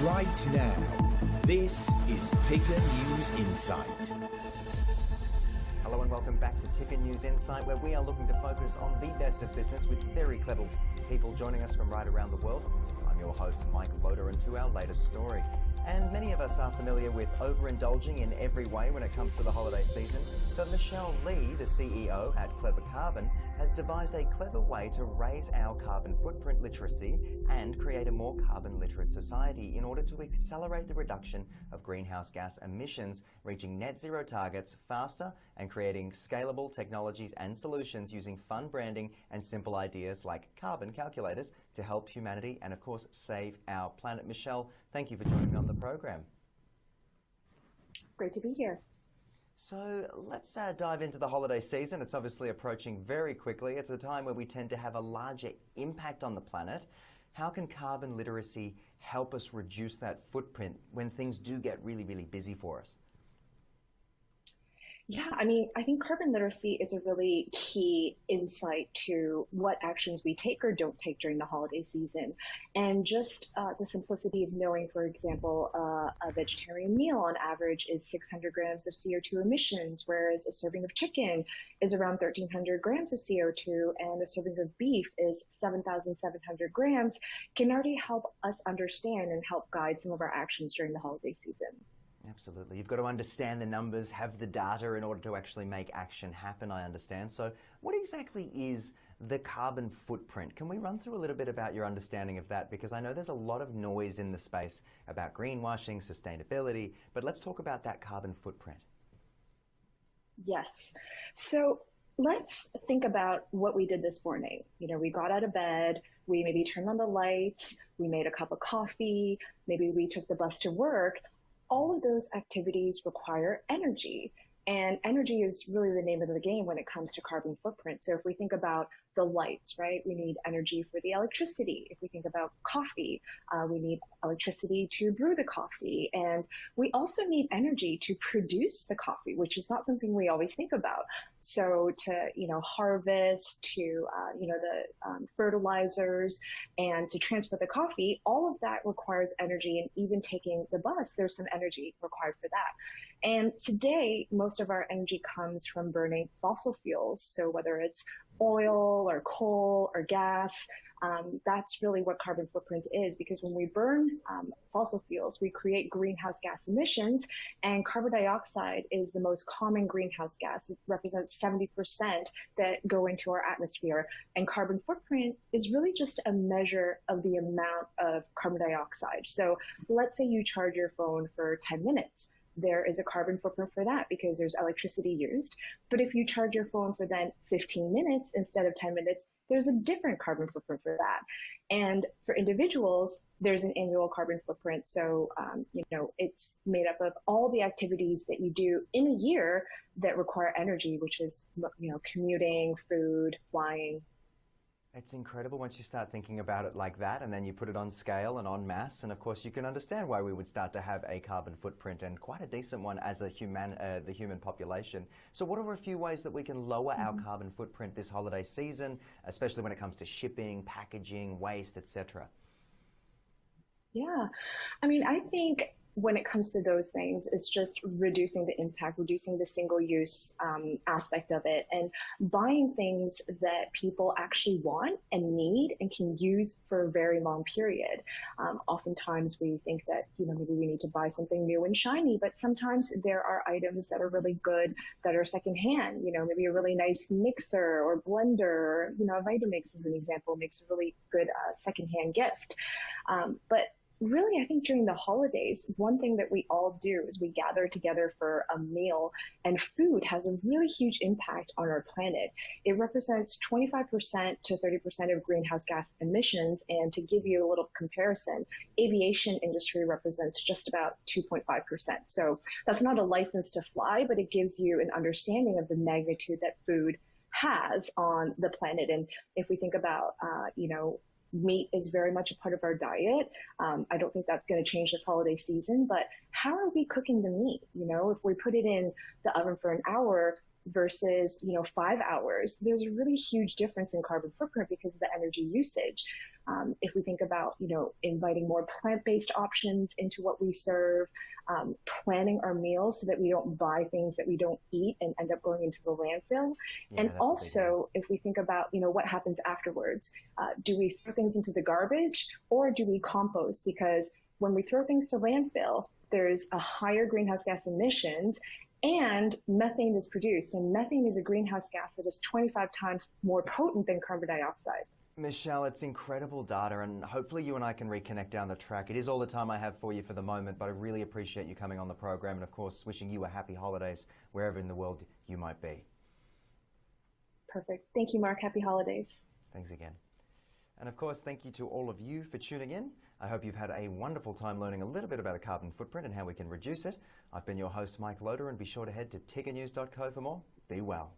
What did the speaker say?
Right now, this is Ticker News Insight. Hello and welcome back to Ticker News Insight, where we are looking to focus on the best of business with very clever people joining us from right around the world. I'm your host, Mark Loder, and to our latest story. And many of us are familiar with overindulging in every way when it comes to the holiday season. So Michelle Lee, the CEO at Clever Carbon, has devised a clever way to raise our carbon footprint literacy and create a more carbon literate society in order to accelerate the reduction of greenhouse gas emissions, reaching net zero targets faster and creating scalable technologies and solutions using fun branding and simple ideas like carbon calculators to help humanity and, of course, save our planet. Michelle, thank you for joining me on the program. Great to be here. So let's dive into the holiday season. It's obviously approaching very quickly. It's a time where we tend to have a larger impact on the planet. How can carbon literacy help us reduce that footprint when things do get really, really busy for us? Yeah, I think carbon literacy is a really key insight to what actions we take or don't take during the holiday season. And just the simplicity of knowing, for example, a vegetarian meal on average is 600 grams of CO2 emissions, whereas a serving of chicken is around 1,300 grams of CO2, and a serving of beef is 7,700 grams, can already help us understand and help guide some of our actions during the holiday season. Absolutely. You've got to understand the numbers, have the data in order to actually make action happen, I understand. So what exactly is the carbon footprint? Can we run through a little bit about your understanding of that? Because I know there's a lot of noise in the space about greenwashing, sustainability, but let's talk about that carbon footprint. Yes. So let's think about what we did this morning. We got out of bed, we maybe turned on the lights, we made a cup of coffee, maybe we took the bus to work. All of those activities require energy. And energy is really the name of the game when it comes to carbon footprint. So if we think about the lights, right, we need energy for the electricity. If we think about coffee, we need electricity to brew the coffee. And we also need energy to produce the coffee, which is not something we always think about. So to, harvest, to, the fertilizers, and to transport the coffee, all of that requires energy. And even taking the bus, there's some energy required for that. And today, most of our energy comes from burning fossil fuels. So whether it's oil or coal or gas, that's really what carbon footprint is, because when we burn fossil fuels, we create greenhouse gas emissions, and carbon dioxide is the most common greenhouse gas. It represents 70% that go into our atmosphere, and carbon footprint is really just a measure of the amount of carbon dioxide. So let's say you charge your phone for 10 minutes. There is a carbon footprint for that because there's electricity used. But if you charge your phone for then 15 minutes instead of 10 minutes, there's a different carbon footprint for that. And for individuals, there's an annual carbon footprint. So, it's made up of all the activities that you do in a year that require energy, which is, commuting, food, flying. It's incredible once you start thinking about it like that, and then you put it on scale and en masse, and of course you can understand why we would start to have a carbon footprint, and quite a decent one as the human population. So what are a few ways that we can lower our carbon footprint this holiday season, especially when it comes to shipping, packaging, waste, etc.? Yeah, I think when it comes to those things, it's just reducing the impact, reducing the single-use aspect of it, and buying things that people actually want and need and can use for a very long period. Oftentimes we think that, maybe we need to buy something new and shiny, but sometimes there are items that are really good that are secondhand. Maybe a really nice mixer or blender, or, a Vitamix, as an example, makes a really good secondhand gift. But really, I think during the holidays, one thing that we all do is we gather together for a meal, and food has a really huge impact on our planet. It represents 25% to 30% of greenhouse gas emissions. And to give you a little comparison, aviation industry represents just about 2.5%. So that's not a license to fly, but it gives you an understanding of the magnitude that food has on the planet. And if we think about, meat is very much a part of our diet. I don't think that's going to change this holiday season, but how are we cooking the meat? If we put it in the oven for an hour versus, 5 hours, there's a really huge difference in carbon footprint because of the energy usage. If we think about, inviting more plant-based options into what we serve, planning our meals so that we don't buy things that we don't eat and end up going into the landfill. Yeah, And that's a big one. also, if we think about, what happens afterwards, do we throw things into the garbage or do we compost? Because when we throw things to landfill, there's a higher greenhouse gas emissions and methane is produced. And methane is a greenhouse gas that is 25 times more potent than carbon dioxide. Michelle, it's incredible data, and hopefully you and I can reconnect down the track. It is all the time I have for you for the moment, but I really appreciate you coming on the program, and of course, wishing you a happy holidays wherever in the world you might be. Perfect. Thank you, Mark. Happy holidays. Thanks again. And of course, thank you to all of you for tuning in. I hope you've had a wonderful time learning a little bit about a carbon footprint and how we can reduce it. I've been your host, Mike Loder, and be sure to head to tickernews.co for more. Be well.